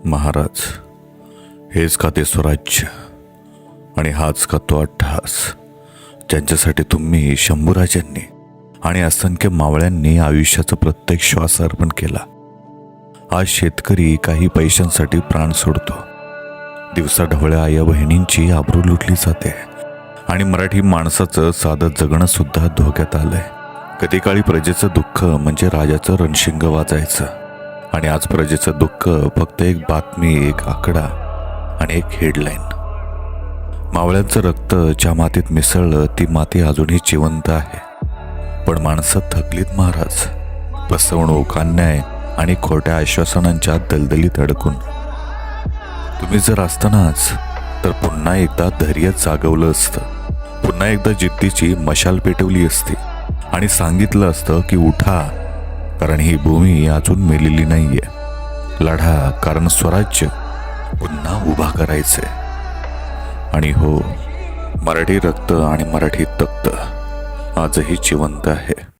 महाराज, हेच का ते स्वराज्य आणि हाच का तो अट्टहास ज्यांच्यासाठी तुम्ही शंभूराजांनी आणि असंख्य मावळ्यांनी आयुष्याचा प्रत्येक श्वास अर्पण केला. आज शेतकरी काही पैशांसाठी प्राण सोडतो. दिवसाढवळ्या आया बहिणींची आबरू लुटली जाते आणि मराठी माणसाचं साधं जगणं सुद्धा धोक्यात आलंय. कधी काळी प्रजेचं दुःख म्हणजे राजाचं रणशिंग वाजायचं आणि आज प्रजेचं दुःख फक्त एक बातमी, एक आकडा आणि एक हेडलाईन. मावळ्यांचं रक्त ज्या मातीत मिसळलं ती माती अजूनही जिवंत आहे. पण माणसं थकलीत महाराज, फसवणूक, अन्याय आणि खोट्या आश्वासनांच्या दलदलीत अडकून. तुम्ही जर असतानाच तर पुन्हा एकदा धैर्य जागवलं असतं, पुन्हा एकदा जिद्दीची मशाल पेटवली असती आणि सांगितलं असतं की उठा, कारण ही भूमी अजून मेलेली नाहीये. लढा, कारण स्वराज्य पुन्हा उभा करायचंय. आणि हो, मराठी रक्त आणि मराठी तख्त आजही जिवंत आहे.